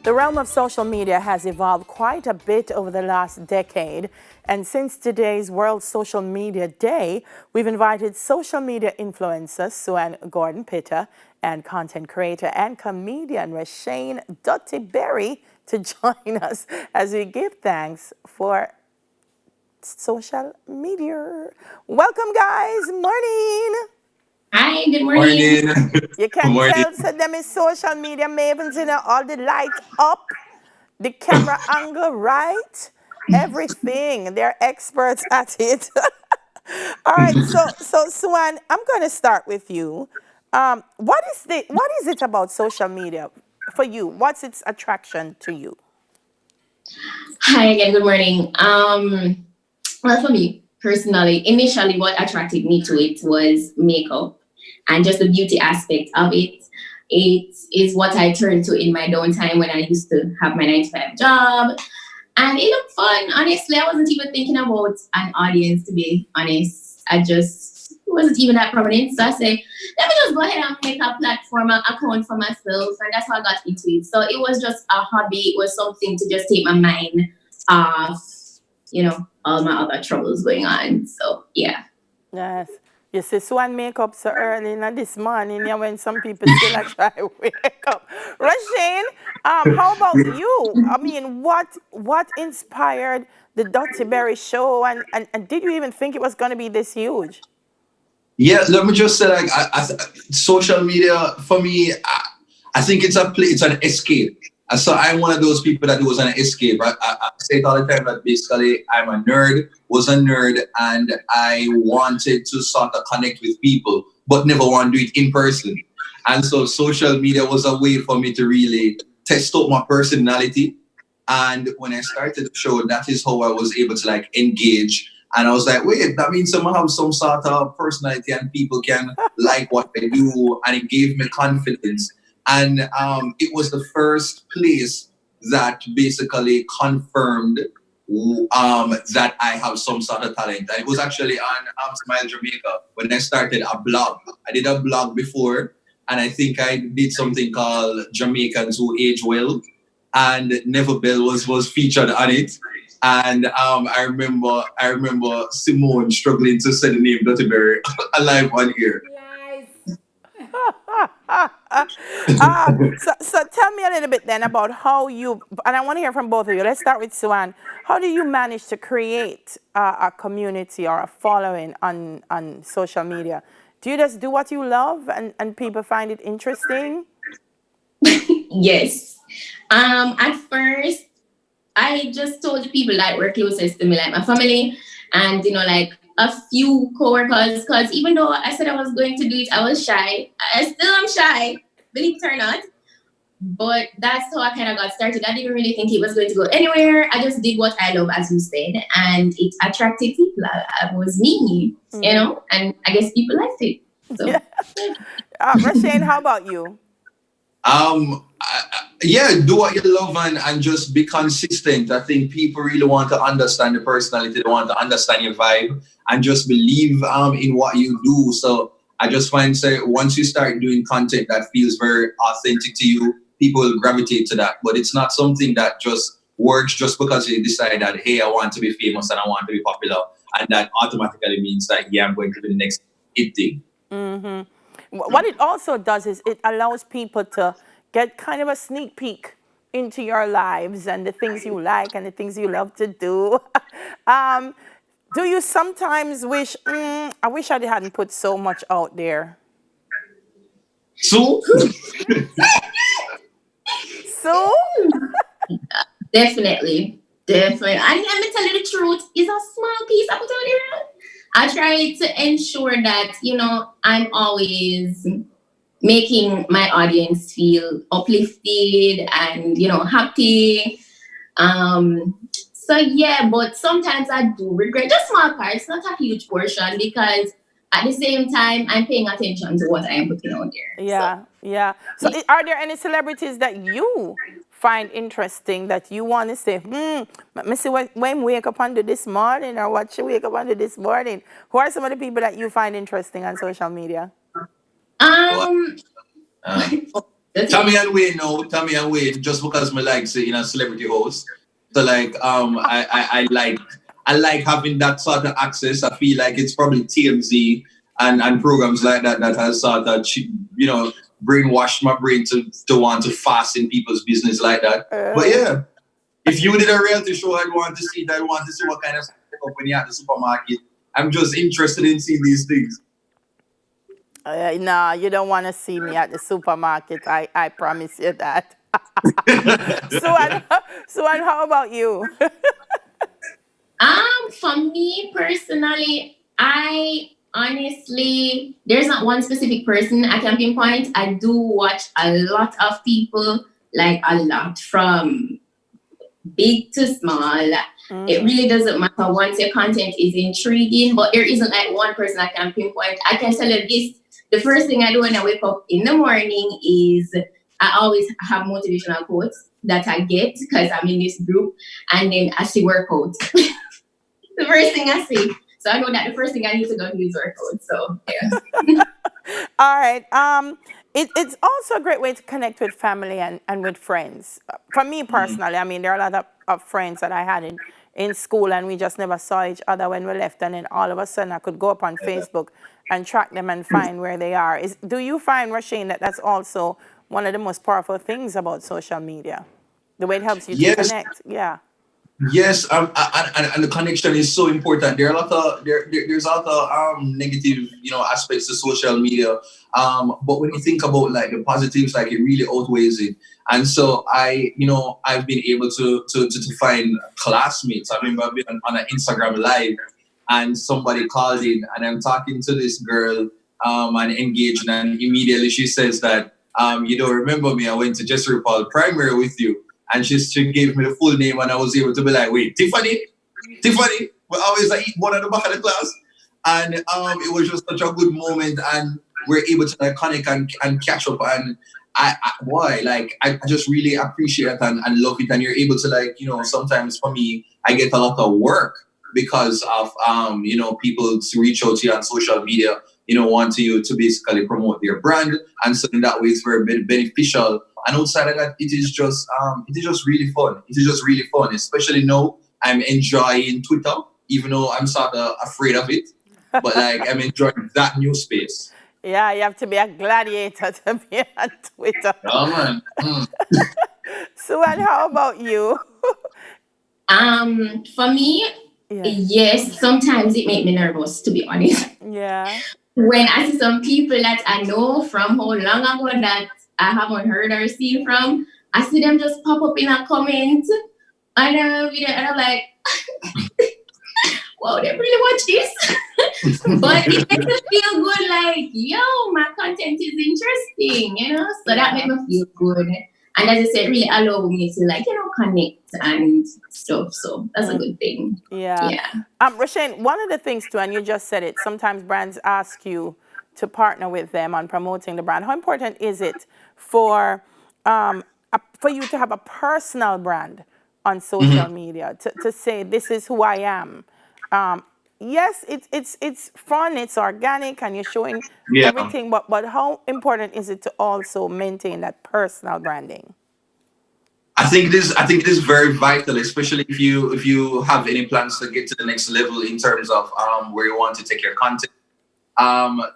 The realm of social media has evolved quite a bit over the last decade, and since today's World Social Media Day, we've invited social media influencer Suan Gordon Pitta and content creator and comedian Russhaine Dutty to join us as we give thanks for social media. Welcome, guys. Morning. Hi, good morning. You can tell so them is social media mavens, all the lights up, the camera angle right, everything. They're experts at it. All right, so Swan, I'm going to start with you. What is it about social media for you? What's its attraction to you? Hi again, good morning. Well, for me personally, initially what attracted me to it was makeup and just the beauty aspect of it. It is what I turned to in my downtime when I used to have my 9 to 5 job. And it looked fun. Honestly, I wasn't even thinking about an audience, to be honest. I just wasn't even that prominent. So I said, let me just go ahead and make a platform, an account for myself. And that's how I got into it. So it was just a hobby. It was something to just take my mind off, all my other troubles going on. So, yeah. Yes. You see Swan makeup so early this morning, yeah, when some people still are try to wake up. Rushane, how about you? I mean, what inspired the Dutty Berry show, and did you even think it was going to be this huge? Yeah, let me just say, like, social media for me, I think it's it's an escape. So I'm one of those people that was an escape. I say it all the time that basically I'm was a nerd, and I wanted to sort of connect with people, but never want to do it in person. And so social media was a way for me to really test out my personality. And when I started the show, that is how I was able to like engage. And I was like, wait, that means someone have some sort of personality and people can like what I do. And it gave me confidence. And it was the first place that basically confirmed that I have some sort of talent. And it was actually on Smile Jamaica when I started a blog. I did a blog before, and I think I did something called Jamaicans Who Age Well. And Never Bell was featured on it. And I remember Simone struggling to say the name Dutty Berry alive on here. So tell me a little bit then about how you, and I want to hear from both of you. Let's start with Suan. How do you manage to create a community or a following on social media? Do you just do what you love and people find it interesting? Yes. At first, I just told the people that were closest to me, like my family, and like a few coworkers. Because even though I said I was going to do it, I was shy. I still am shy, believe it or not. But that's how I kind of got started. I didn't really think it was going to go anywhere. I just did what I love, as you said, and it attracted people. I was me, and I guess people liked it. So, yeah. Rushane, how about you? Yeah, do what you love and just be consistent. I think people really want to understand the personality. They want to understand your vibe and just believe in what you do. So I just find once you start doing content that feels very authentic to you, people will gravitate to that. But it's not something that just works just because you decide that, hey, I want to be famous and I want to be popular. And that automatically means that, yeah, I'm going to be the next hit thing. Mm-hmm. What it also does is it allows people to get kind of a sneak peek into your lives and the things you like and the things you love to do. Do you sometimes wish, I wish I hadn't put so much out there? So? So? Definitely. And let me tell you the truth, it's a small piece I put out there. I try to ensure that, I'm always making my audience feel uplifted and, happy. So yeah, but sometimes I do regret just small parts, not a huge portion, because at the same time, I'm paying attention to what I am putting out there. Yeah. So are there any celebrities that you find interesting that you want to say, let me see when wake up under this morning or what she wake up under this morning? Who are some of the people that you find interesting on social media? Tommy and Wayne, no, Tommy and Wayne, just because me like say, celebrity host. So like I like having that sort of access. I feel like it's probably TMZ and programs like that that has sort of brainwashed my brain to want to fast in people's business like that. But yeah, if you did a reality show, I'd want to see it. I'd want to see what kind of stuff when you're at the supermarket. I'm just interested in seeing these things. No, you don't want to see me at the supermarket. I promise you that. So, and how about you? For me personally, I honestly, there's not one specific person I can pinpoint. I do watch a lot of people, like a lot, from big to small. It really doesn't matter once your content is intriguing, but there isn't like one person I can pinpoint. I can tell you this: the first thing I do when I wake up in the morning is I always have motivational quotes that I get because I'm in this group, and then I see workouts. The first thing I see. So I know that the first thing I need to go do is workout. So yeah. All right. It's also a great way to connect with family and with friends. For me personally, I mean, there are a lot of friends that I had in school, and we just never saw each other when we left. And then all of a sudden, I could go up on Facebook and track them and find where they are. Do you find, Rushane, that that's also one of the most powerful things about social media? The way it helps you to Yes. connect? Yeah. Yes, and the connection is so important. There are a lot of there's a lot of negative aspects to social media. But when you think about like the positives, like it really outweighs it. And so I've been able to find classmates. I remember I've been on an Instagram live, and somebody called in, and I'm talking to this girl and engaged, and immediately she says that you don't remember me. I went to Jesse Paul primary with you. And she gave me the full name, and I was able to be like, wait, Tiffany? We always like one at the back of the class. And it was just such a good moment, and we're able to like connect and catch up. And I just really appreciate it and love it. And you're able to like, sometimes for me, I get a lot of work because of people to reach out to you on social media, want you to basically promote their brand. And so in that way it's very beneficial. And outside of that, it is just really fun. It is just really fun, especially now I'm enjoying Twitter, even though I'm sort of afraid of it. But like I'm enjoying that new space. Yeah, you have to be a gladiator to be on Twitter. Oh man. So, and how about you? For me, Yeah. yes, sometimes it makes me nervous, to be honest. Yeah. When I see some people that I know from how long ago that I haven't heard or seen from, I see them just pop up in a comment on a video, and I'm like, wow, they really watch this. But it makes me feel good, like, yo, my content is interesting, So that makes me feel good. And as I said, really allow me to like, connect and stuff. So that's a good thing. Yeah. Rushane, one of the things too, and you just said it, sometimes brands ask you to partner with them on promoting the brand. How important is it for you to have a personal brand on social media to say this is who I am? Yes, it's fun, it's organic, and you're showing everything. But how important is it to also maintain that personal branding? I think it is very vital, especially if you have any plans to get to the next level in terms of where you want to take your content.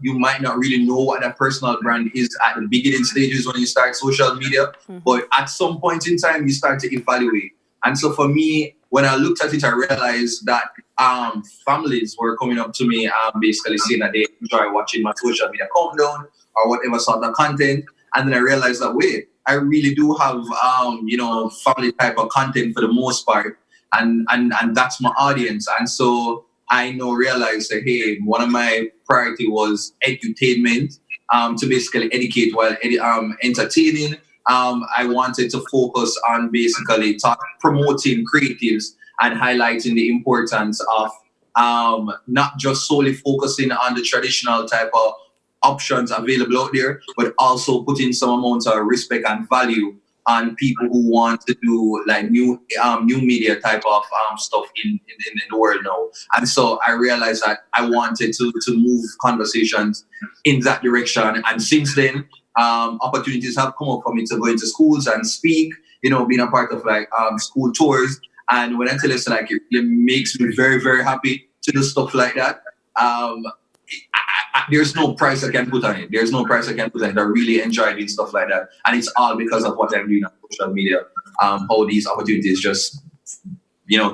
You might not really know what that personal brand is at the beginning stages when you start social media, but at some point in time you start to evaluate. And so for me, when I looked at it, I realized that families were coming up to me basically saying that they enjoy watching my social media countdown or whatever sort of content. And then I realized that, wait, I really do have family type of content for the most part, and that's my audience. And so I realized that, hey, one of my priority was edutainment, to basically educate while entertaining. I wanted to focus on basically promoting creatives and highlighting the importance of not just solely focusing on the traditional type of options available out there, but also putting some amount of respect and value on people who want to do like new media type of stuff in the world now. And so I realized that I wanted to move conversations in that direction. And since then, opportunities have come up for me to go into schools and speak, being a part of like school tours. And when I tell you, so, like, it makes me very, very happy to do stuff like that. There's no price I can put on it. There's no price I can put on it. I really enjoy doing stuff like that. And it's all because of what I'm doing on social media. How these opportunities just,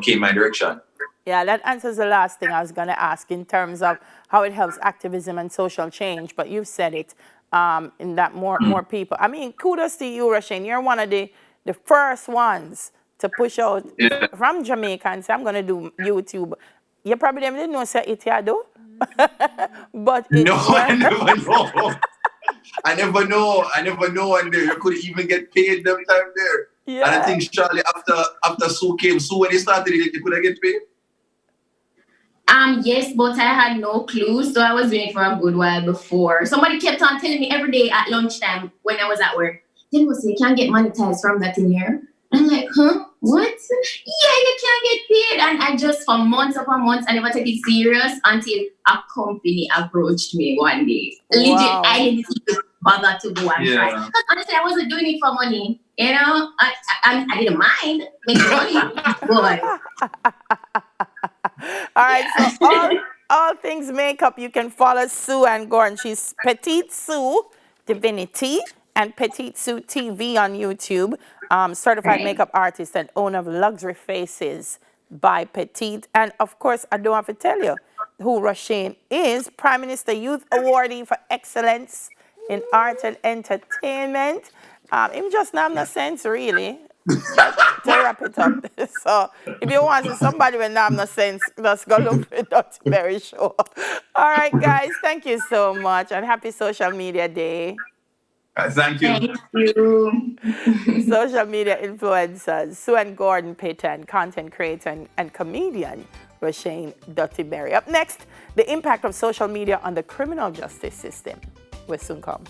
came my direction. Yeah, that answers the last thing I was going to ask in terms of how it helps activism and social change. But you've said it in that more people. I mean, kudos to you, Russhaine. You're one of the first ones to push out from Jamaica and say, I'm going to do YouTube. You probably didn't know say it here, though. But no, I never know. I never know. And you could even get paid them time there. Yeah. And I think Charlie, after Sue came, when they started it, you could have get paid. Yes, but I had no clue, so I was doing it for a good while before. Somebody kept on telling me every day at lunchtime when I was at work, they would say, you can't get monetized from that in here. I'm like, huh? What? Yeah, you can't get paid. And I just, for months upon months, I never take it serious until a company approached me one day. Wow. Legit, I didn't even bother to go and try. Because honestly, I wasn't doing it for money. I didn't mind making money. But all right, so all things makeup, you can follow Sue and Gordon. She's Petite Sue Divinity and Petite Sue TV on YouTube. Certified makeup artist and owner of Luxury Faces by Petite. And of course, I don't have to tell you who Russhaine is. Prime Minister Youth Awardee for Excellence in Art and Entertainment. Him just not have no sense, really. To wrap it up. So if you want to see somebody with not have no sense, just go look for Dutty Berry Show. All right, guys, thank you so much and happy Social Media Day. Thank you. thank you. Social media influencers, Sue and Gordon Pitton, content creator and comedian Russhaine Dutty Berry. Up next, the impact of social media on the criminal justice system. We'll soon come.